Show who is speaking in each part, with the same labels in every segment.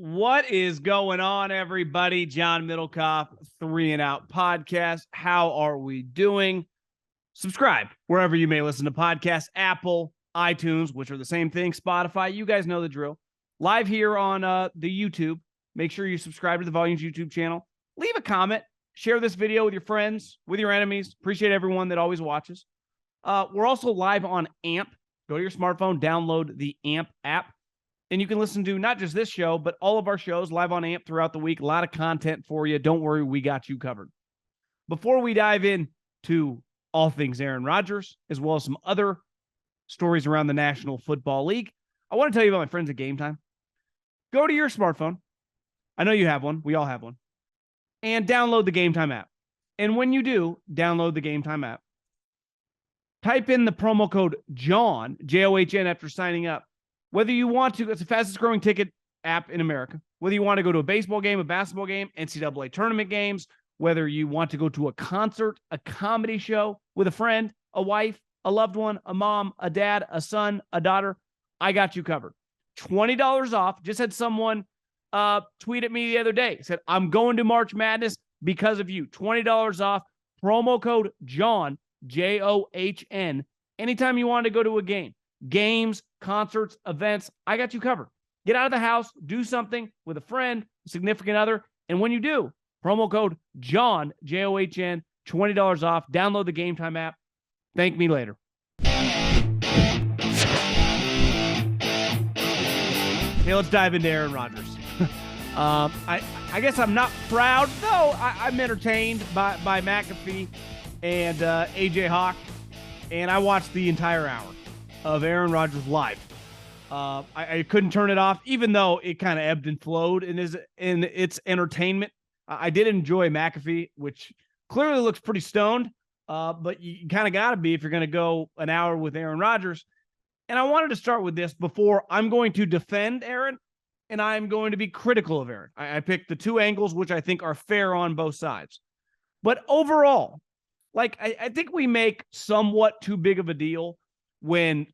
Speaker 1: What is going on, everybody? John Middlekauff, 3 and Out Podcast. How are we doing? Subscribe wherever you may listen to podcasts, Apple, iTunes, which are the same thing, Spotify. You guys know the drill. Live here on the YouTube. Make sure you subscribe to the Volumes YouTube channel. Leave a comment. Share this video with your friends, with your enemies. Appreciate everyone that always watches. We're also live on AMP. Go to your smartphone, download the AMP app. And you can listen to not just this show, but all of our shows live on AMP throughout the week. A lot of content for you. Don't worry, we got you covered. Before we dive into all things Aaron Rodgers, as well as some other stories around the National Football League, I want to tell you about my friends at Gametime. Go to your smartphone. I know you have one. We all have one. And download the Gametime app. And when you do download the Gametime app, type in the promo code JOHN, J-O-H-N, after signing up. Whether you want to, it's the fastest growing ticket app in America. Whether you want to go to a baseball game, a basketball game, NCAA tournament games, whether you want to go to a concert, a comedy show with a friend, a wife, a loved one, a mom, a dad, a son, a daughter, I got you covered. $20 off. Just had someone tweet at me the other day. Said, I'm going to March Madness because of you. $20 off. Promo code JOHN, J-O-H-N. Anytime you want to go to a game. Games, concerts, events, I got you covered. Get out of the house, do something with a friend, a significant other, and when you do, promo code JOHN, J-O-H-N, $20 off. Download the Gametime app. Thank me later. Okay, let's dive into Aaron Rodgers. I guess I'm not proud, though. I'm entertained by McAfee and AJ Hawk, and I watched the entire hour of Aaron Rodgers live. I couldn't turn it off, even though it kind of ebbed and flowed in its entertainment. I did enjoy McAfee, which clearly looks pretty stoned, but you kind of got to be if you're going to go an hour with Aaron Rodgers. And I wanted to start with this before I'm going to defend Aaron, and I'm going to be critical of Aaron. I picked the two angles, which I think are fair on both sides. But overall, I think we make somewhat too big of a deal when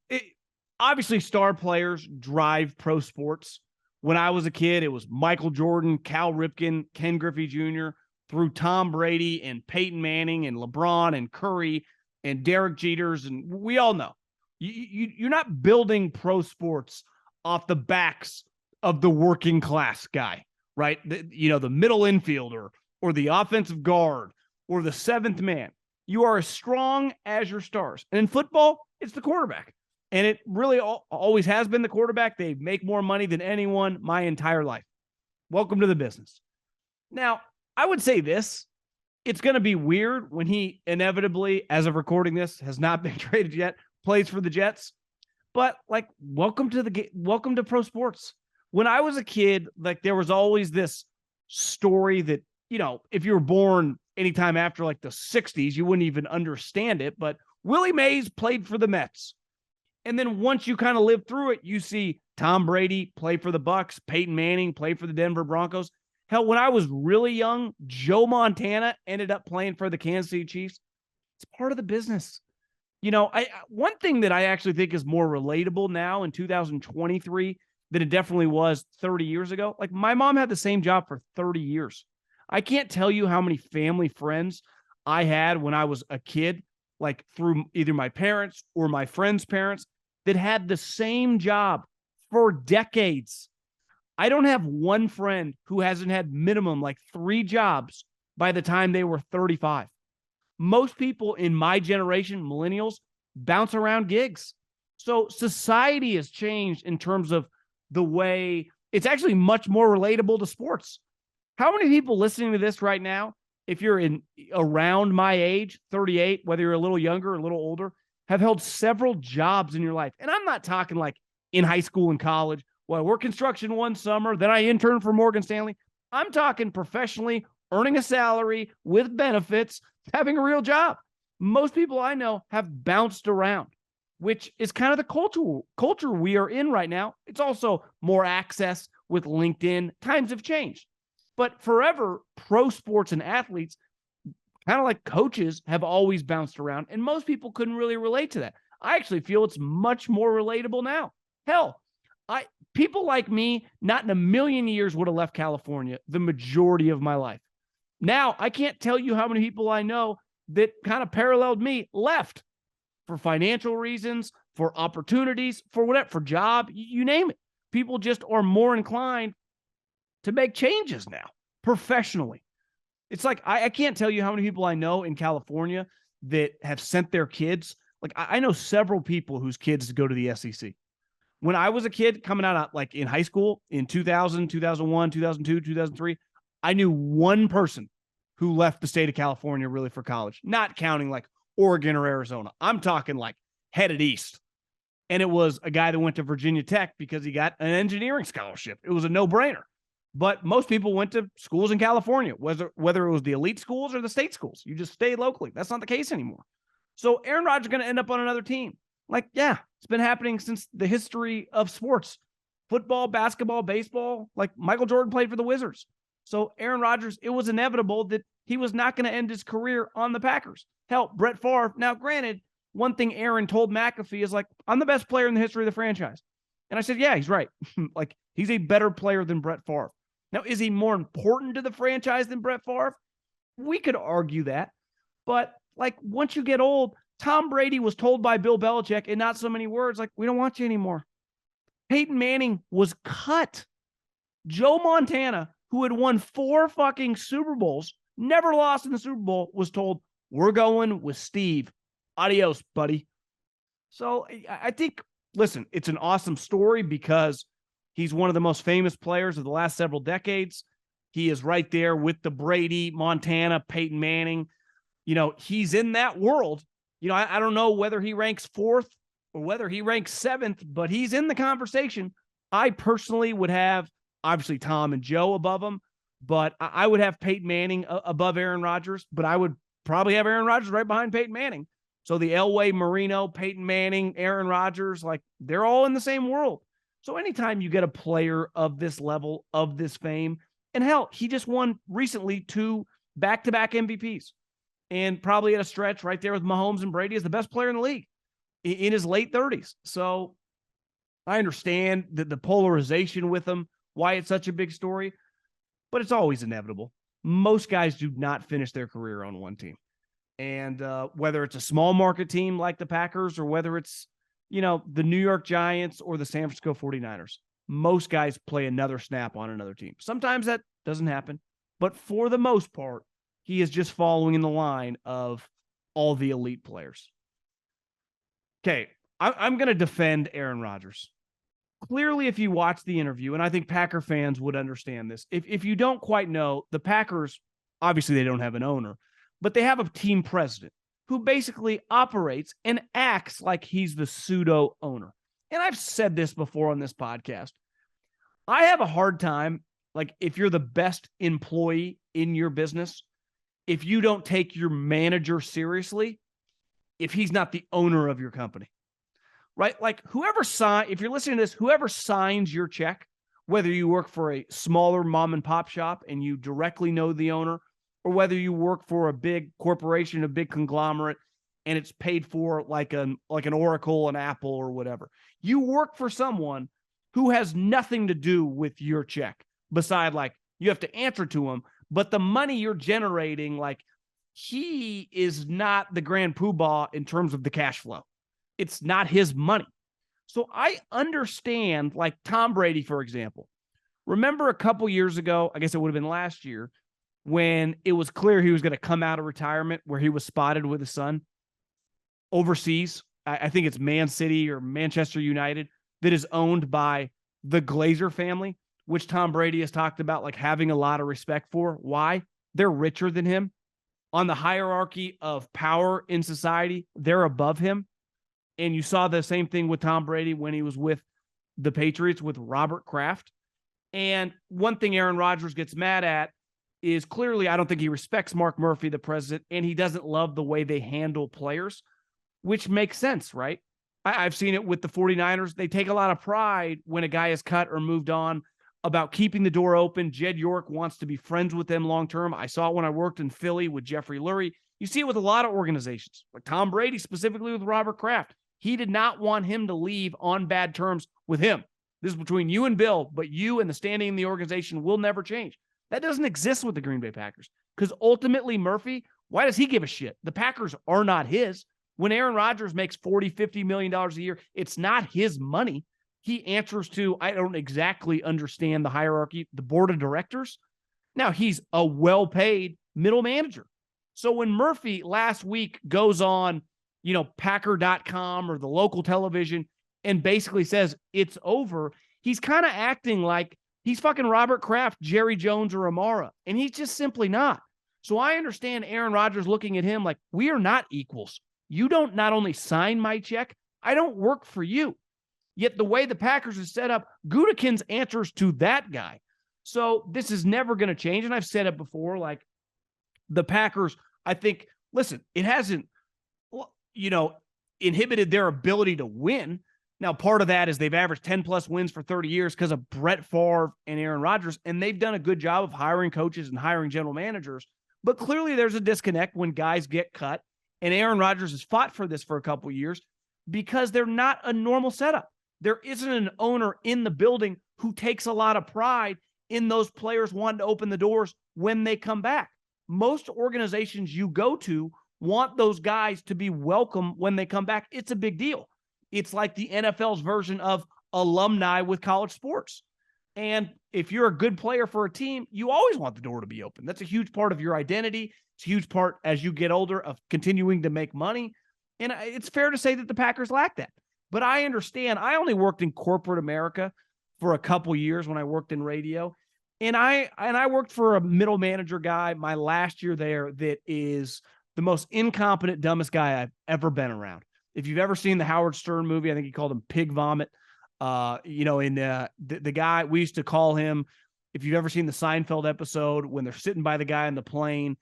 Speaker 1: obviously star players drive pro sports. When I was a kid, it was Michael Jordan, Cal Ripken, Ken Griffey Jr., through Tom Brady and Peyton Manning and LeBron and Curry and Derek Jeters. And we all know you're not building pro sports off the backs of the working class guy, right? The middle infielder or the offensive guard or the seventh man. You are as strong as your stars. And in football, it's the quarterback. And it really always has been the quarterback. They make more money than anyone my entire life. Welcome to the business. Now, I would say this. It's going to be weird when he inevitably, as of recording this, has not been traded yet, plays for the Jets. But welcome to pro sports. When I was a kid, there was always this story that, if you were born anytime after the 60s, you wouldn't even understand it. But Willie Mays played for the Mets. And then once you kind of live through it, you see Tom Brady play for the Bucks, Peyton Manning play for the Denver Broncos. Hell, when I was really young, Joe Montana ended up playing for the Kansas City Chiefs. It's part of the business. One thing that I actually think is more relatable now in 2023 than it definitely was 30 years ago. My mom had the same job for 30 years. I can't tell you how many family friends I had when I was a kid, through either my parents or my friends' parents, that had the same job for decades. I don't have one friend who hasn't had minimum 3 jobs by the time they were 35. Most people in my generation, millennials, bounce around gigs. So society has changed in terms of the way it's actually much more relatable to sports. How many people listening to this right now, if you're around my age, 38, whether you're a little younger or a little older, have held several jobs in your life? And I'm not talking in high school and college. Well, I worked construction one summer, then I interned for Morgan Stanley. I'm talking professionally, earning a salary with benefits, having a real job. Most people I know have bounced around, which is kind of the culture we are in right now. It's also more access with LinkedIn. Times have changed. But forever, pro sports and athletes, kind of like coaches, have always bounced around, and most people couldn't really relate to that. I actually feel it's much more relatable now. Hell, People like me, not in a million years would have left California the majority of my life. Now, I can't tell you how many people I know that kind of paralleled me left for financial reasons, for opportunities, for whatever, for job, you name it. People just are more inclined to make changes now professionally. It's like, I can't tell you how many people I know in California that have sent their kids. Like, I know several people whose kids go to the SEC. When I was a kid coming out, like in high school in 2000, 2001, 2002, 2003, I knew one person who left the state of California really for college, not counting like Oregon or Arizona. I'm talking like headed east. And it was a guy that went to Virginia Tech because he got an engineering scholarship. It was a no-brainer. But most people went to schools in California, whether it was the elite schools or the state schools. You just stayed locally. That's not the case anymore. So Aaron Rodgers is going to end up on another team. Like, yeah, it's been happening since the history of sports. Football, basketball, baseball. Like, Michael Jordan played for the Wizards. So Aaron Rodgers, it was inevitable that he was not going to end his career on the Packers. Hell, Brett Favre. Now, granted, one thing Aaron told McAfee is like, I'm the best player in the history of the franchise. And I said, yeah, he's right. Like, he's a better player than Brett Favre. Now, is he more important to the franchise than Brett Favre? We could argue that. But, like, once you get old, Tom Brady was told by Bill Belichick in not so many words, like, we don't want you anymore. Peyton Manning was cut. Joe Montana, who had won 4 fucking Super Bowls, never lost in the Super Bowl, was told, we're going with Steve. Adios, buddy. So I think, listen, it's an awesome story because he's one of the most famous players of the last several decades. He is right there with the Brady, Montana, Peyton Manning. You know, he's in that world. You know, I don't know whether he ranks 4th or whether he ranks 7th, but he's in the conversation. I personally would have, obviously, Tom and Joe above him, but I would have Peyton Manning above Aaron Rodgers, but I would probably have Aaron Rodgers right behind Peyton Manning. So the Elway, Marino, Peyton Manning, Aaron Rodgers, like, they're all in the same world. So anytime you get a player of this level, of this fame, and hell, he just won recently 2 back-to-back MVPs. And probably at a stretch right there with Mahomes and Brady as the best player in the league in his late 30s. So I understand the polarization with him, why it's such a big story, but it's always inevitable. Most guys do not finish their career on one team. And whether it's a small market team like the Packers or whether it's, you know, the New York Giants or the San Francisco 49ers, most guys play another snap on another team. Sometimes that doesn't happen, but for the most part, he is just following in the line of all the elite players. Okay, I'm going to defend Aaron Rodgers. Clearly, if you watch the interview, and I think Packer fans would understand this, if you don't quite know, the Packers, obviously they don't have an owner, but they have a team president who basically operates and acts like he's the pseudo owner. And I've said this before on this podcast. I have a hard time, like, if you're the best employee in your business, if you don't take your manager seriously, if he's not the owner of your company, right? Like, if you're listening to this, whoever signs your check, whether you work for a smaller mom and pop shop and you directly know the owner, or whether you work for a big corporation, a big conglomerate, and it's paid for like an Oracle, an Apple, or whatever. You work for someone who has nothing to do with your check, beside, like, you have to answer to him, but the money you're generating, like, he is not the grand poobah in terms of the cash flow. It's not his money. So I understand, like Tom Brady, for example. Remember a couple years ago, I guess it would have been last year, when it was clear he was going to come out of retirement, where he was spotted with his son overseas. I think it's Man City or Manchester United, that is owned by the Glazer family, which Tom Brady has talked about, like, having a lot of respect for. Why? They're richer than him. On the hierarchy of power in society, they're above him. And you saw the same thing with Tom Brady when he was with the Patriots with Robert Kraft. And one thing Aaron Rodgers gets mad at is, clearly, I don't think he respects Mark Murphy, the president, and he doesn't love the way they handle players, which makes sense, right? I've seen it with the 49ers. They take a lot of pride when a guy is cut or moved on about keeping the door open. Jed York wants to be friends with them long-term. I saw it when I worked in Philly with Jeffrey Lurie. You see it with a lot of organizations, like Tom Brady, specifically with Robert Kraft. He did not want him to leave on bad terms with him. This is between you and Bill, but you and the standing in the organization will never change. That doesn't exist with the Green Bay Packers because ultimately Murphy, why does he give a shit? The Packers are not his. When Aaron Rodgers makes $40-50 million a year, it's not his money. He answers to, I don't exactly understand the hierarchy, the board of directors. Now, he's a well-paid middle manager. So when Murphy last week goes on, Packer.com or the local television and basically says it's over, he's kind of acting like he's fucking Robert Kraft, Jerry Jones, or Amara, and he's just simply not. So I understand Aaron Rodgers looking at him like, we are not equals. You don't not only sign my check, I don't work for you. Yet the way the Packers are set up, Gutekunst answers to that guy. So this is never going to change. And I've said it before, like the Packers, I think, listen, it hasn't, inhibited their ability to win. Now, part of that is they've averaged 10 plus wins for 30 years because of Brett Favre and Aaron Rodgers, and they've done a good job of hiring coaches and hiring general managers. But clearly there's a disconnect when guys get cut, and Aaron Rodgers has fought for this for a couple of years because they're not a normal setup. There isn't an owner in the building who takes a lot of pride in those players wanting to open the doors when they come back. Most organizations you go to want those guys to be welcome when they come back. It's a big deal. It's like the NFL's version of alumni with college sports. And if you're a good player for a team, you always want the door to be open. That's a huge part of your identity. It's a huge part as you get older of continuing to make money. And it's fair to say that the Packers lack that. But I understand. I only worked in corporate America for a couple years when I worked in radio. And I worked for a middle manager guy my last year there that is the most incompetent, dumbest guy I've ever been around. If you've ever seen the Howard Stern movie, I think he called him Pig Vomit. The guy, we used to call him, if you've ever seen the Seinfeld episode when they're sitting by the guy in the plane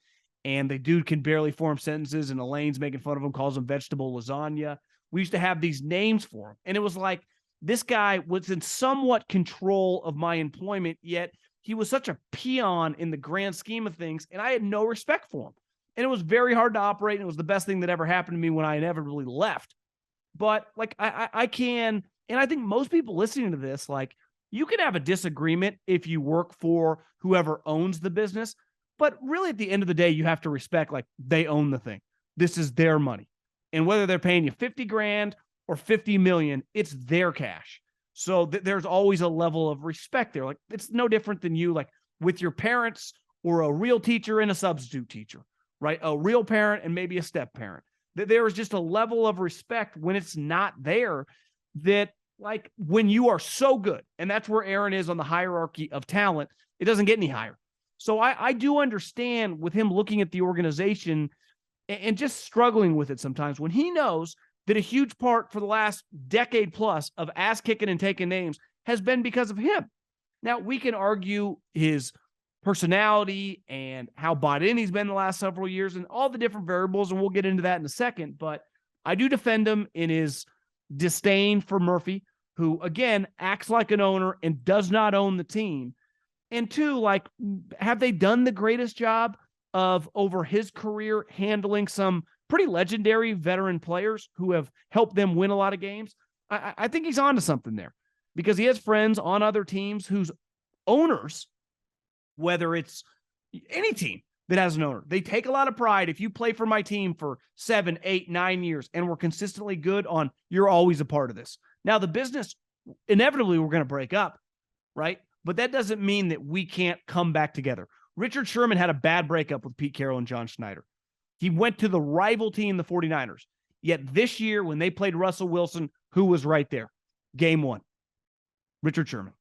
Speaker 1: and the dude can barely form sentences and Elaine's making fun of him, calls him vegetable lasagna. We used to have these names for him. And it was like, this guy was in somewhat control of my employment, yet he was such a peon in the grand scheme of things, and I had no respect for him. And it was very hard to operate, and it was the best thing that ever happened to me when I inevitably left. But, like, I can, and I think most people listening to this, like, you can have a disagreement if you work for whoever owns the business, but really at the end of the day, you have to respect, like, they own the thing. This is their money. And whether they're paying you 50 grand or 50 million, it's their cash. So there's always a level of respect there. Like, it's no different than you, like, with your parents or a real teacher and a substitute teacher, right? A real parent and maybe a step parent. There is just a level of respect when it's not there that, like, when you are so good, and that's where Aaron is on the hierarchy of talent, it doesn't get any higher. So I do understand with him looking at the organization and just struggling with it sometimes when he knows that a huge part for the last decade plus of ass kicking and taking names has been because of him. Now, we can argue his personality and how bought in he's been the last several years and all the different variables, and we'll get into that in a second. But I do defend him in his disdain for Murphy, who, again, acts like an owner and does not own the team. And two, like, have they done the greatest job of, over his career, handling some pretty legendary veteran players who have helped them win a lot of games? I think he's onto something there because he has friends on other teams whose owners, whether it's any team that has an owner, they take a lot of pride. If you play for my team for 7, 8, 9 years and we're consistently good on, you're always a part of this. Now, the business, inevitably, we're going to break up, right? But that doesn't mean that we can't come back together. Richard Sherman had a bad breakup with Pete Carroll and John Schneider. He went to the rival team, the 49ers. Yet this year, when they played Russell Wilson, who was right there? Game one, Richard Sherman.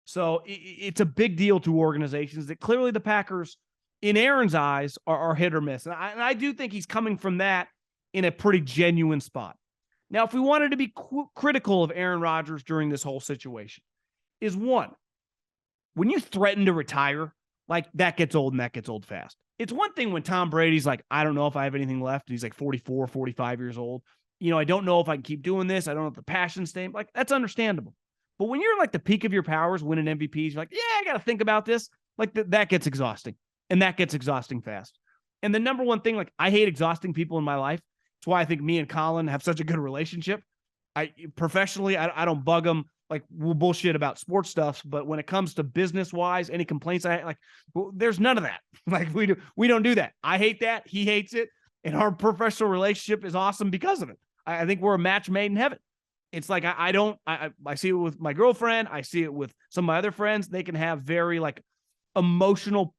Speaker 1: So it's a big deal to organizations that clearly the Packers, in Aaron's eyes, are hit or miss. And I do think he's coming from that in a pretty genuine spot. Now, if we wanted to be critical of Aaron Rodgers during this whole situation, is one, when you threaten to retire, like, that gets old and that gets old fast. It's one thing when Tom Brady's like, I don't know if I have anything left. And he's like 44, 45 years old. I don't know if I can keep doing this. I don't know if the passion's staying. Like, that's understandable. But when you're like the peak of your powers, winning MVPs, you're like, yeah, I got to think about this. Like, that gets exhausting. And that gets exhausting fast. And the number one thing, like, I hate exhausting people in my life. It's why I think me and Colin have such a good relationship. Professionally, I don't bug him like we'll bullshit about sports stuff, but when it comes to business wise, any complaints there's none of that. Like we don't do that. I hate that. He hates it. And our professional relationship is awesome because of it. I think we're a match made in heaven. It's like, I see it with my girlfriend. I see it with some of my other friends. They can have very like emotional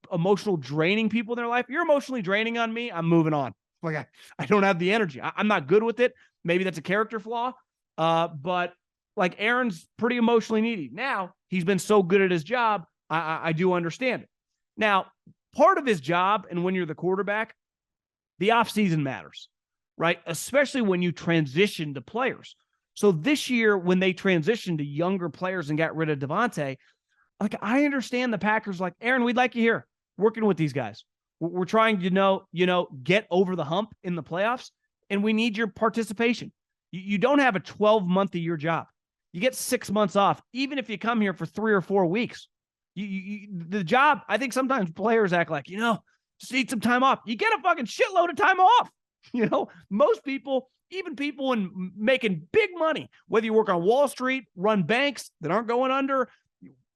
Speaker 1: draining people in their life. You're emotionally draining on me, I'm moving on. Like I don't have the energy. I'm not good with it. Maybe that's a character flaw. But like Aaron's pretty emotionally needy. Now he's been so good at his job. I do understand it. Now, part of his job, and when you're the quarterback, the offseason matters, right? Especially when you transition to players. So this year, when they transitioned to younger players and got rid of Devontae, like I understand the Packers like, Aaron, we'd like you here working with these guys. We're trying to get over the hump in the playoffs, and we need your participation. You don't have a 12-month-a-year job. You get 6 months off, even if you come here for 3 or 4 weeks. The job, I think sometimes players act like, just need some time off. You get a fucking shitload of time off. Most people, even people making big money, whether you work on Wall Street, run banks that aren't going under,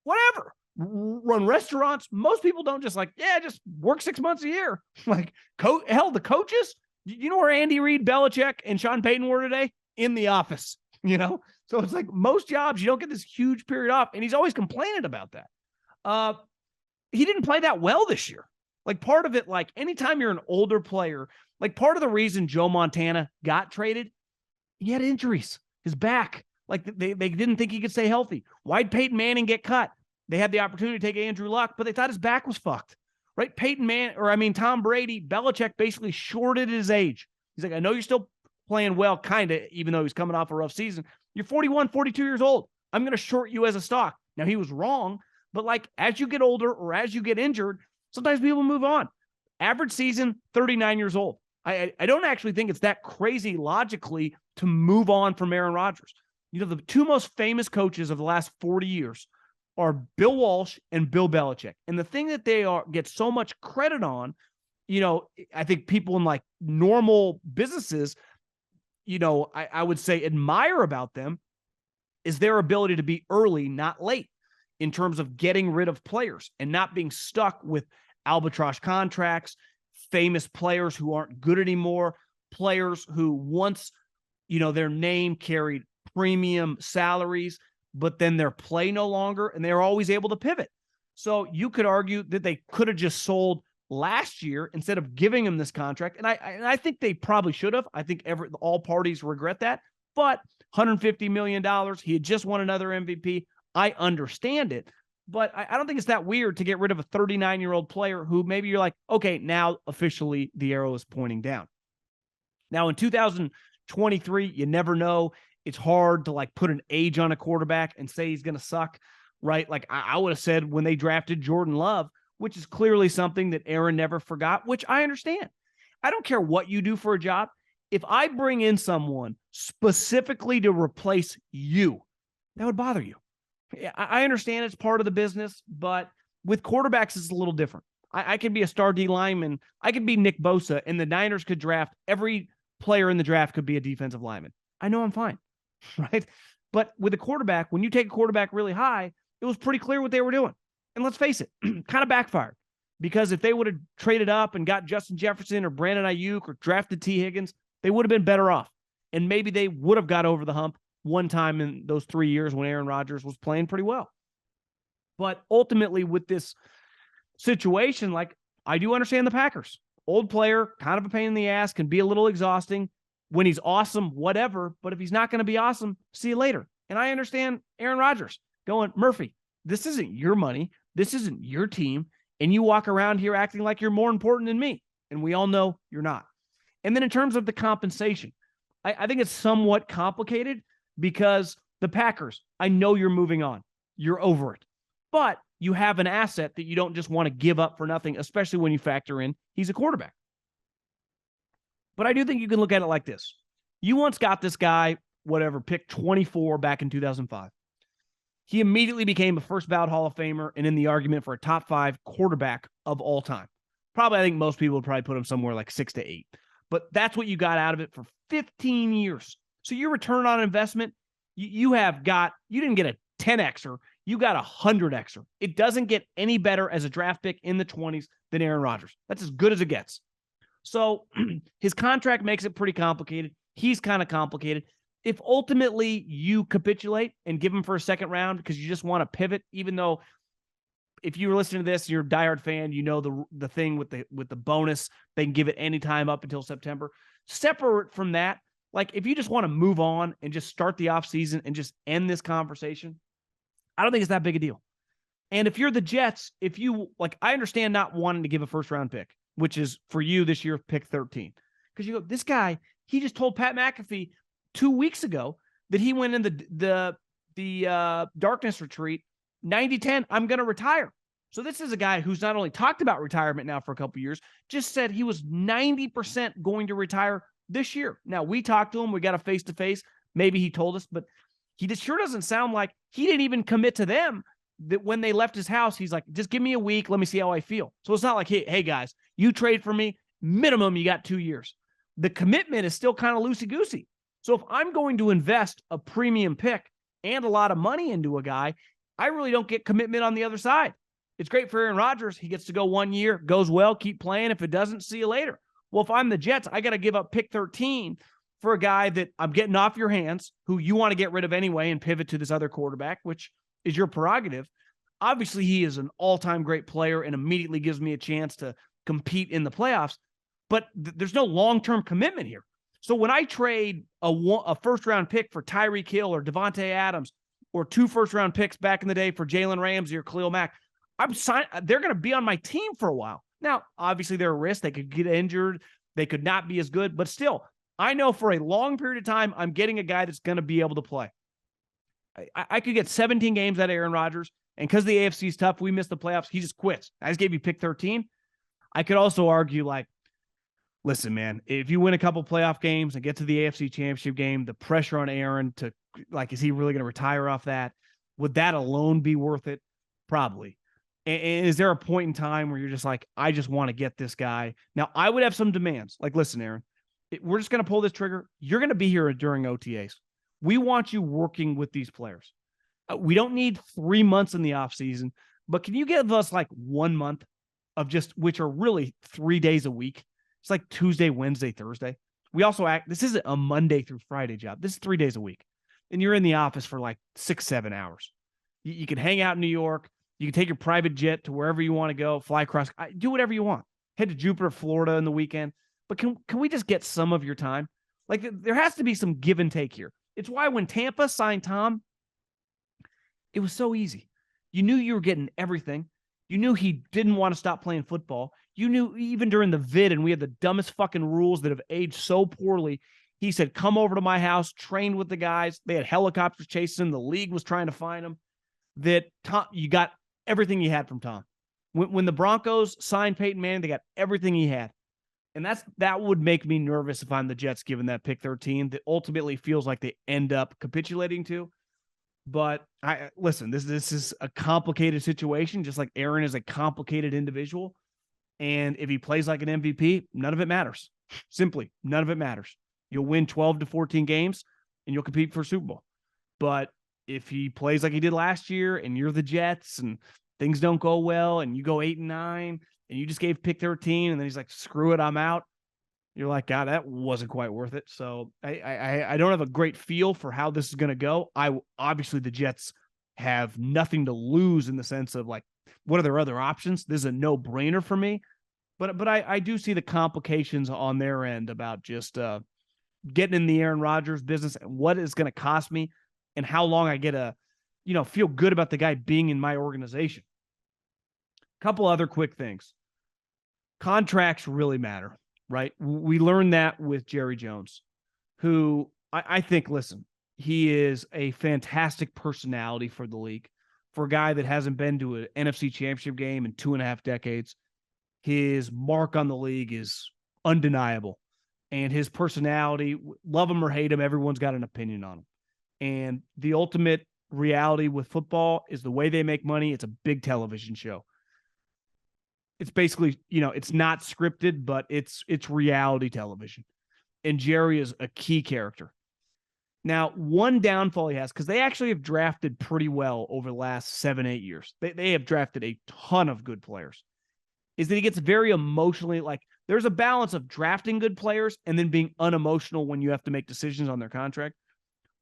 Speaker 1: whatever, run restaurants. Most people don't just just work 6 months a year. Like, the coaches, you know where Andy Reid, Belichick, and Sean Payton were today? In the office, So it's like most jobs, you don't get this huge period off. And he's always complaining about that. He didn't play that well this year. Like part of it, like anytime you're an older player, like part of the reason Joe Montana got traded, he had injuries, his back. Like they didn't think he could stay healthy. Why'd Peyton Manning get cut? They had the opportunity to take Andrew Luck, but they thought his back was fucked, right? Tom Brady, Belichick basically shorted his age. He's like, I know you're still playing well, kind of, even though he's coming off a rough season. You're 41, 42 years old. I'm going to short you as a stock. Now, he was wrong, but like as you get older or as you get injured, sometimes people move on. Average season, 39 years old. I don't actually think it's that crazy logically to move on from Aaron Rodgers. The two most famous coaches of the last 40 years are Bill Walsh and Bill Belichick. And the thing that they get so much credit on, I think people in like normal businesses, I would say admire about them is their ability to be early, not late, in terms of getting rid of players and not being stuck with albatross contracts, famous players who aren't good anymore, players who once, their name carried premium salaries, but then their play no longer, and they're always able to pivot. So you could argue that they could have just sold last year instead of giving him this contract. And I think they probably should have. I think all parties regret that. But $150 million, he had just won another MVP. I understand it. But I don't think it's that weird to get rid of a 39-year-old player who maybe you're like, okay, now officially the arrow is pointing down. Now in 2023, you never know. It's hard to like put an age on a quarterback and say he's going to suck, right? Like I would have said when they drafted Jordan Love, which is clearly something that Aaron never forgot, which I understand. I don't care what you do for a job. If I bring in someone specifically to replace you, that would bother you. I understand it's part of the business, but with quarterbacks, it's a little different. I could be a star D lineman. I could be Nick Bosa, and the Niners could draft every player in the draft could be a defensive lineman. I know I'm fine, right? But with a quarterback, when you take a quarterback really high, it was pretty clear what they were doing. And let's face it, kind of backfired. Because if they would have traded up and got Justin Jefferson or Brandon Ayuk or drafted T. Higgins, they would have been better off. And maybe they would have got over the hump one time in those 3 years when Aaron Rodgers was playing pretty well. But ultimately with this situation, like I do understand the Packers. Old player, kind of a pain in the ass, can be a little exhausting. When he's awesome, whatever. But if he's not going to be awesome, see you later. And I understand Aaron Rodgers going, Murphy, this isn't your money. This isn't your team. And you walk around here acting like you're more important than me. And we all know you're not. And then in terms of the compensation, I think it's somewhat complicated because the Packers, I know you're moving on. You're over it. But you have an asset that you don't just want to give up for nothing, especially when you factor in he's a quarterback. But I do think you can look at it like this. You once got this guy, whatever, pick 24 back in 2005. He immediately became a first ballot Hall of Famer and in the argument for a top 5 quarterback of all time. Probably, I think most people would probably put him somewhere like 6 to 8. But that's what you got out of it for 15 years. So your return on investment, You didn't get a 10Xer, you got a 100Xer. It doesn't get any better as a draft pick in the 20s than Aaron Rodgers. That's as good as it gets. So his contract makes it pretty complicated. He's kind of complicated. If ultimately you capitulate and give him for a second round because you just want to pivot, even though if you were listening to this, you're a diehard fan, you know the thing with the bonus, they can give it any time up until September. Separate from that, like if you just want to move on and just start the offseason and just end this conversation, I don't think it's that big a deal. And if you're the Jets, I understand not wanting to give a first round pick, which is for you this year, pick 13. Because you go, this guy, he just told Pat McAfee 2 weeks ago that he went in the darkness retreat, 90-10, I'm going to retire. So this is a guy who's not only talked about retirement now for a couple of years, just said he was 90% going to retire this year. Now, we talked to him. We got a face-to-face. Maybe he told us, but he just sure doesn't sound like he didn't even commit to them that when they left his house, he's like, just give me a week. Let me see how I feel. So it's not like, hey guys, you trade for me, minimum, you got 2 years. The commitment is still kind of loosey-goosey. So if I'm going to invest a premium pick and a lot of money into a guy, I really don't get commitment on the other side. It's great for Aaron Rodgers. He gets to go 1 year, goes well, keep playing. If it doesn't, see you later. Well, if I'm the Jets, I got to give up pick 13 for a guy that I'm getting off your hands, who you want to get rid of anyway and pivot to this other quarterback, which is your prerogative. Obviously, he is an all-time great player and immediately gives me a chance to compete in the playoffs, but there's no long-term commitment here. So when I trade a first-round pick for Tyreek Hill or Devontae Adams or 2 first-round picks back in the day for Jalen Ramsey or Khalil Mack, they're going to be on my team for a while. Now, obviously, they're a risk. They could get injured. They could not be as good, but still, I know for a long period of time, I'm getting a guy that's going to be able to play. I could get 17 games out of Aaron Rodgers, and because the AFC is tough, we missed the playoffs, he just quits. I just gave you pick 13. I could also argue, like, listen, man, if you win a couple playoff games and get to the AFC Championship game, the pressure on Aaron to, like, is he really going to retire off that? Would that alone be worth it? Probably. And is there a point in time where you're just like, I just want to get this guy? Now, I would have some demands. Like, listen, Aaron, we're just going to pull this trigger. You're going to be here during OTAs. We want you working with these players. We don't need 3 months in the offseason, but can you give us like 1 month of just, which are really 3 days a week? It's like Tuesday, Wednesday, Thursday. We also this isn't a Monday through Friday job. This is 3 days a week. And you're in the office for like 6-7 hours. You can hang out in New York. You can take your private jet to wherever you want to go, fly across, do whatever you want. Head to Jupiter, Florida in the weekend. But can we just get some of your time? Like, there has to be some give and take here. It's why when Tampa signed Tom, it was so easy. You knew you were getting everything. You knew he didn't want to stop playing football. You knew even during the vid, and we had the dumbest fucking rules that have aged so poorly, he said, come over to my house, train with the guys. They had helicopters chasing him. The league was trying to find him. That Tom, you got everything you had from Tom. When the Broncos signed Peyton Manning, they got everything he had. And that would make me nervous if I'm the Jets, given that pick 13 that ultimately feels like they end up capitulating to. But listen, this is a complicated situation, just like Aaron is a complicated individual. And if he plays like an MVP, none of it matters. Simply, none of it matters. You'll win 12 to 14 games and you'll compete for a Super Bowl. But if he plays like he did last year and you're the Jets and things don't go well and you go 8-9 and you just gave pick 13 and then he's like, screw it, I'm out. You're like, God, that wasn't quite worth it. So I don't have a great feel for how this is going to go. Obviously the Jets have nothing to lose in the sense of like, what are their other options? This is a no-brainer for me. But I do see the complications on their end about just getting in the Aaron Rodgers business and what it's going to cost me and how long I get to, feel good about the guy being in my organization. Couple other quick things. Contracts really matter, right? We learned that with Jerry Jones, who I think, listen, he is a fantastic personality for the league. For a guy that hasn't been to an NFC Championship game in 2.5 decades, his mark on the league is undeniable. And his personality, love him or hate him, everyone's got an opinion on him. And the ultimate reality with football is the way they make money. It's a big television show. It's basically, it's not scripted, but it's reality television. And Jerry is a key character. Now, one downfall he has, because they actually have drafted pretty well over the last 7-8 years. They have drafted a ton of good players, is that he gets very emotionally, like there's a balance of drafting good players and then being unemotional when you have to make decisions on their contract.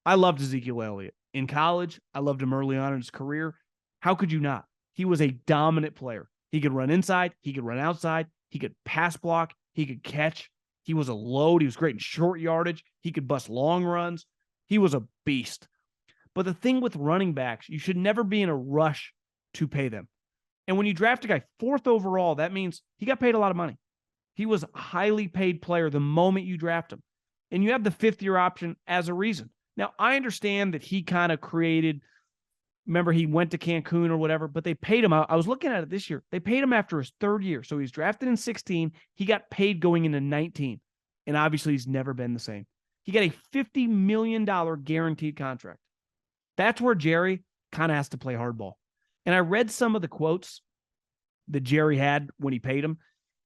Speaker 1: I loved Ezekiel Elliott. In college, I loved him early on in his career. How could you not? He was a dominant player. He could run inside. He could run outside. He could pass block. He could catch. He was a load. He was great in short yardage. He could bust long runs. He was a beast. But the thing with running backs, you should never be in a rush to pay them. And when you draft a guy 4th overall, that means he got paid a lot of money. He was a highly paid player the moment you draft him. And you have the 5th-year option as a reason. Now, I understand that he kind of created, remember he went to Cancun or whatever, but they paid him. I was looking at it this year. They paid him after his 3rd year. So he's drafted in 16. He got paid going into 19. And obviously he's never been the same. He got a $50 million guaranteed contract. That's where Jerry kind of has to play hardball. And I read some of the quotes that Jerry had when he paid him.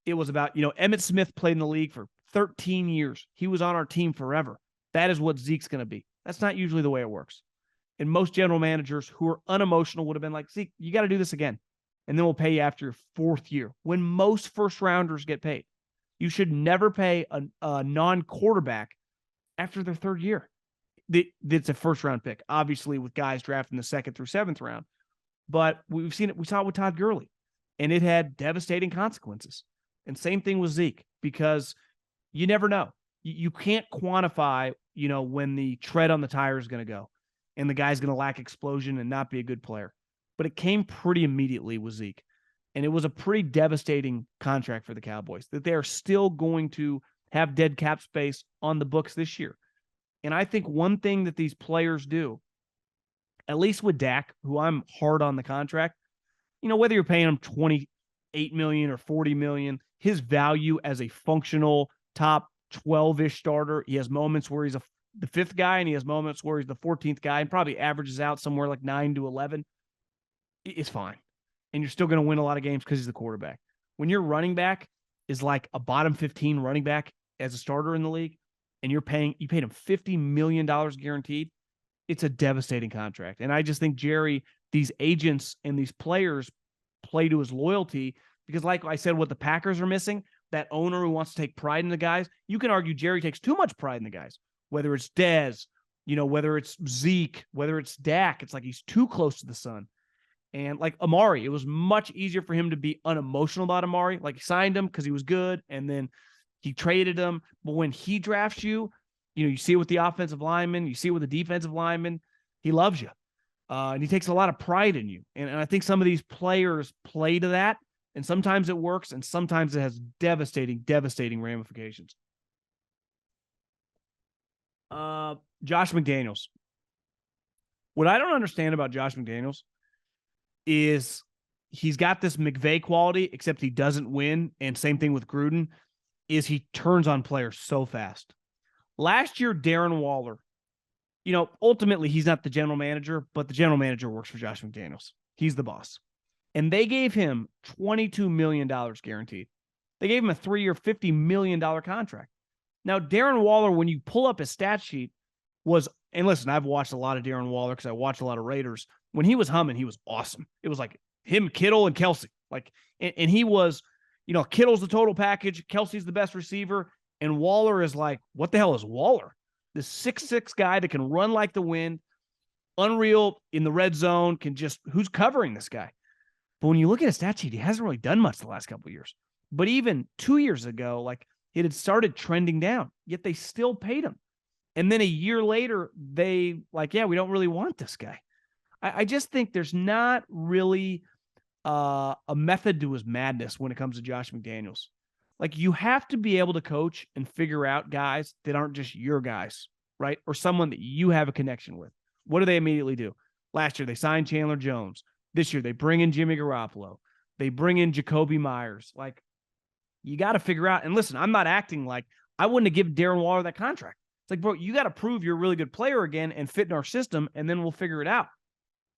Speaker 1: It was about, Emmitt Smith played in the league for 13 years. He was on our team forever. That is what Zeke's going to be. That's not usually the way it works. And most general managers who are unemotional would have been like, Zeke, you got to do this again. And then we'll pay you after your 4th year, when most first-rounders get paid. You should never pay a non-quarterback after their 3rd year. It's a first-round pick, obviously, with guys drafted in the 2nd through 7th round. But we've seen it. We saw it with Todd Gurley, and it had devastating consequences. And same thing with Zeke, because you never know. You can't quantify, when the tread on the tire is going to go and the guy's going to lack explosion and not be a good player. But it came pretty immediately with Zeke. And it was a pretty devastating contract for the Cowboys, that they are still going to have dead cap space on the books this year. And I think one thing that these players do, at least with Dak, who I'm hard on the contract, whether you're paying him $28 million or $40 million, his value as a functional top 12-ish starter, he has moments where he's the 5th guy, and he has moments where he's the 14th guy, and probably averages out somewhere like 9 to 11. It's fine. And you're still going to win a lot of games because he's the quarterback. When your running back is like a bottom 15 running back as a starter in the league, and you paid him $50 million guaranteed, it's a devastating contract. And I just think these agents and these players play to his loyalty, because like I said, what the Packers are missing, that owner who wants to take pride in the guys, you can argue Jerry takes too much pride in the guys, whether it's Dez, whether it's Zeke, whether it's Dak. It's like he's too close to the sun. And like Amari, it was much easier for him to be unemotional about Amari. Like, he signed him because he was good, and then he traded him. But when he drafts you, you see it with the offensive lineman, you see it with the defensive lineman, he loves you. And he takes a lot of pride in you. And I think some of these players play to that, and sometimes it works, and sometimes it has devastating ramifications. Josh McDaniels. What I don't understand about Josh McDaniels is he's got this McVay quality, except he doesn't win. And same thing with Gruden, is he turns on players so fast. Last year, Darren Waller, ultimately he's not the general manager, but the general manager works for Josh McDaniels. He's the boss. And they gave him $22 million guaranteed. They gave him a 3-year, $50 million contract. Now, Darren Waller, when you pull up his stat sheet, and listen, I've watched a lot of Darren Waller because I watched a lot of Raiders. When he was humming, he was awesome. It was like him, Kittle, and Kelsey. And he was, Kittle's the total package. Kelsey's the best receiver. And Waller is like, what the hell is Waller? This 6'6" guy that can run like the wind, unreal in the red zone, who's covering this guy? But when you look at his stat sheet, he hasn't really done much the last couple of years. But even 2 years ago, it had started trending down, yet they still paid him. And then a year later, we don't really want this guy. I just think there's not really a method to his madness when it comes to Josh McDaniels. You have to be able to coach and figure out guys that aren't just your guys, right? Or someone that you have a connection with. What do they immediately do? Last year, they signed Chandler Jones. This year, they bring in Jimmy Garoppolo. They bring in Jacoby Myers. You got to figure out. And listen, I'm not acting like I wouldn't have given Darren Waller that contract. It's like, bro, you got to prove you're a really good player again and fit in our system, and then we'll figure it out,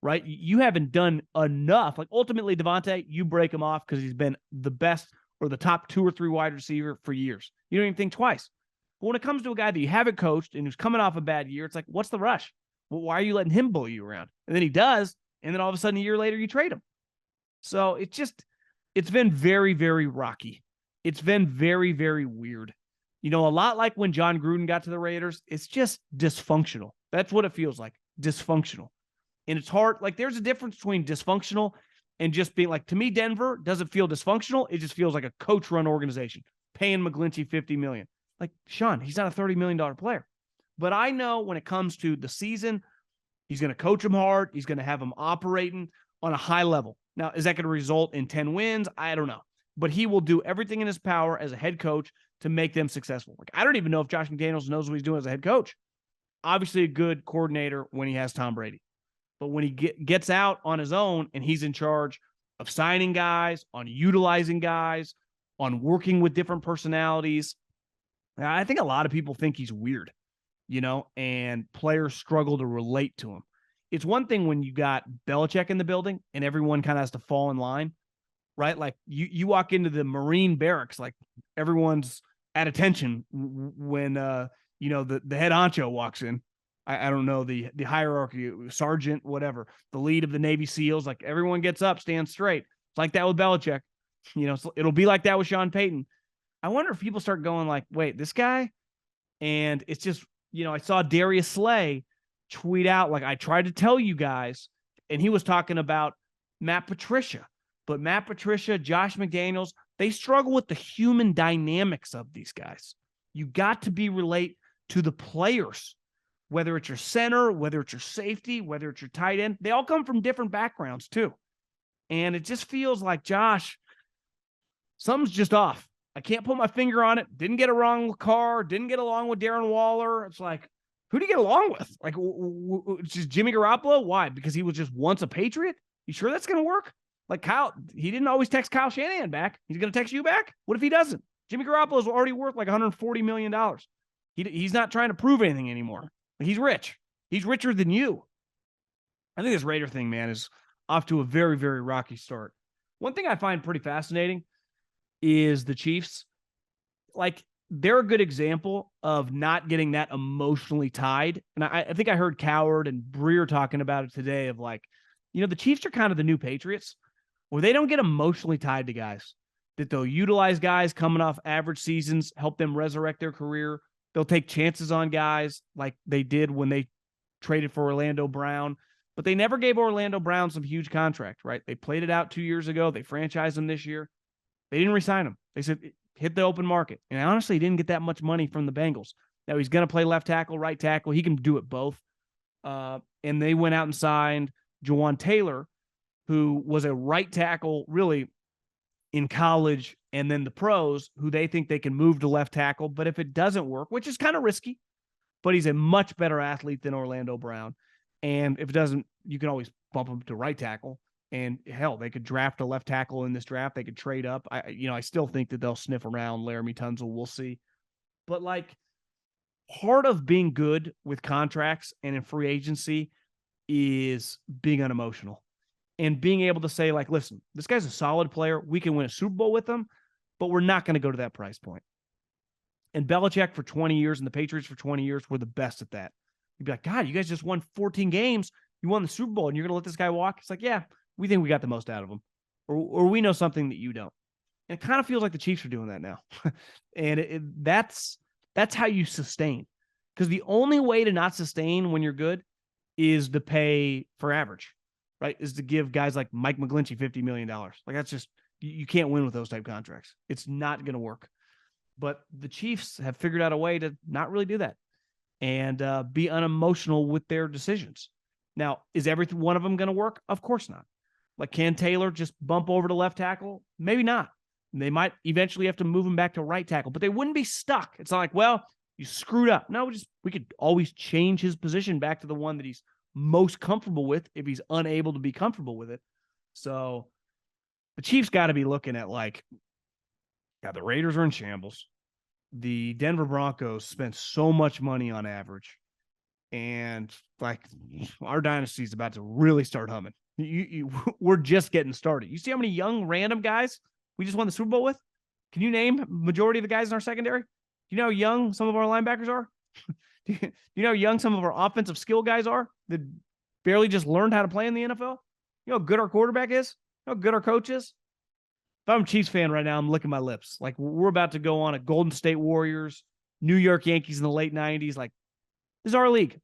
Speaker 1: right? You haven't done enough. Ultimately, Devontae, you break him off because he's been the best or the top 2 or 3 wide receiver for years. You don't even think twice. But when it comes to a guy that you haven't coached and who's coming off a bad year, it's like, what's the rush? Well, why are you letting him bully you around? And then he does, and then all of a sudden a year later you trade him. So it's been very, very rocky. It's been very, very weird. A lot like when John Gruden got to the Raiders, it's just dysfunctional. That's what it feels like, dysfunctional. And it's hard. Like, there's a difference between dysfunctional and just being like, to me, Denver doesn't feel dysfunctional. It just feels like a coach-run organization paying McGlinchey $50 million. Like, Sean, he's not a $30 million player. But I know when it comes to the season, he's going to coach him hard. He's going to have him operating on a high level. Now, is that going to result in 10 wins? I don't know. But he will do everything in his power as a head coach to make them successful. Like, I don't even know if Josh McDaniels knows what he's doing as a head coach. Obviously a good coordinator when he has Tom Brady. But when he gets out on his own and he's in charge of signing guys, on utilizing guys, on working with different personalities, I think a lot of people think he's weird, and players struggle to relate to him. It's one thing when you got Belichick in the building and everyone kind of has to fall in line, right? Like you walk into the Marine barracks, like everyone's at attention when, the head honcho walks in. I don't know the hierarchy, sergeant, whatever, the lead of the Navy SEALs, like everyone gets up, stands straight. It's like that with Belichick. It'll be like that with Sean Payton. I wonder if people start going like, wait, this guy? And it's just, I saw Darius Slay tweet out, like, I tried to tell you guys, and he was talking about Matt Patricia. But Matt Patricia, Josh McDaniels, they struggle with the human dynamics of these guys. You got to relate to the players, whether it's your center, whether it's your safety, whether it's your tight end. They all come from different backgrounds too. And it just feels like, Josh, something's just off. I can't put my finger on it. Didn't get along with Carr. Didn't get along with Darren Waller. It's like, who do you get along with? Like, it's just Jimmy Garoppolo? Why? Because he was just once a Patriot? You sure that's going to work? Like, Kyle, he didn't always text Kyle Shanahan back. He's going to text you back? What if he doesn't? Jimmy Garoppolo is already worth like $140 million. He's not trying to prove anything anymore. He's rich. He's richer than you. I think this Raider thing, man, is off to a very, very rocky start. One thing I find pretty fascinating is the Chiefs. Like, they're a good example of not getting that emotionally tied. And I think I heard Coward and Breer talking about it today of like, the Chiefs are kind of the new Patriots where they don't get emotionally tied to guys, that they'll utilize guys coming off average seasons, help them resurrect their career. They'll take chances on guys like they did when they traded for Orlando Brown, but they never gave Orlando Brown some huge contract, right? They played it out 2 years ago. They franchised him this year. They didn't re-sign him. They said, hit the open market. And honestly, he didn't get that much money from the Bengals. Now he's going to play left tackle, right tackle. He can do it both. And they went out and signed Jawan Taylor, who was a right tackle really in college and then the pros, who they think they can move to left tackle. But if it doesn't work, which is kind of risky, but he's a much better athlete than Orlando Brown. And if it doesn't, you can always bump him to right tackle. And hell, they could draft a left tackle in this draft. They could trade up. I still think that they'll sniff around Laramie Tunsil. We'll see. But like, part of being good with contracts and in free agency is being unemotional and being able to say, like, listen, this guy's a solid player. We can win a Super Bowl with him, but we're not going to go to that price point. And Belichick for 20 years and the Patriots for 20 years were the best at that. You'd be like, God, you guys just won 14 games. You won the Super Bowl and you're going to let this guy walk? It's like, yeah, we think we got the most out of him. Or we know something that you don't. And it kind of feels like the Chiefs are doing that now. And that's how you sustain. Because the only way to not sustain when you're good is to pay for average, right? Is to give guys like Mike McGlinchey $50 million. Like, that's just, you can't win with those type contracts. It's not going to work. But the Chiefs have figured out a way to not really do that and be unemotional with their decisions. Now, is every one of them going to work? Of course not. Like, can Taylor just bump over to left tackle? Maybe not. They might eventually have to move him back to right tackle, but they wouldn't be stuck. It's not like, well, you screwed up. No, we could always change his position back to the one that he's most comfortable with if he's unable to be comfortable with it. So the Chiefs got to be looking at, like, yeah, the Raiders are in shambles. The Denver Broncos spent so much money on average. And, like, our dynasty is about to really start humming. We're just getting started. You see how many young random guys we just won the Super Bowl with? Can you name majority of the guys in our secondary? you know how young some of our linebackers are? Do you know how young some of our offensive skill guys are that barely just learned how to play in the NFL? You know how good our quarterback is? You know how good our coach is? If I'm a Chiefs fan right now, I'm licking my lips. Like, we're about to go on a Golden State Warriors, New York Yankees in the late 90s. Like, this is our league.